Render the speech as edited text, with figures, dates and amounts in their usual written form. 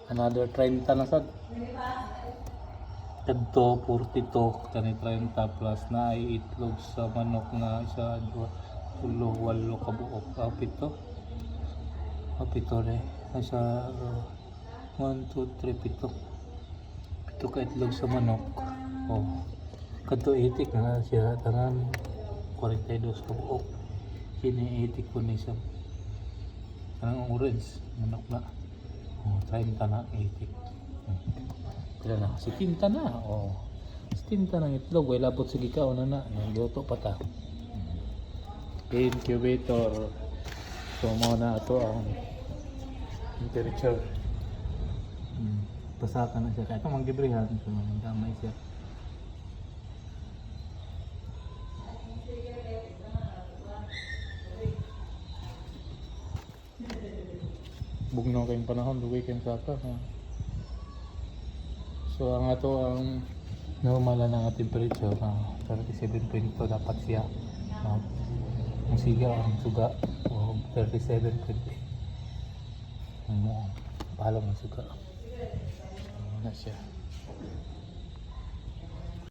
Another 30 na sad. Kadto 42 kani 30 plus na ay itlog sa manok na isa, dua, tulo, walo ka buok. Pito. Pito re. Sa 1, 2, 3, pito. Pito ka itlog sa manok. Oh. Kadto 80 na siya tanan 42 ka buok. Kini 80 ko ni siya. Tanang orange manok na. Oh, 30 na 80. Kaya na, si tinta na. Oh. Si tinta ng itlog, way labot sige ka una na. Nagluto pa ta. Incubator. So mo na ito ang temperature. Pasaka na siya. Ito magibrihan. So damay siya. Bugnaw kayong panahon, dugay kayong saka. So ang ato ang normal na nga temperature, 37.2 dapat siya. Ang siga, ang suga, 37.2. Palo ng suga. Ano na siya.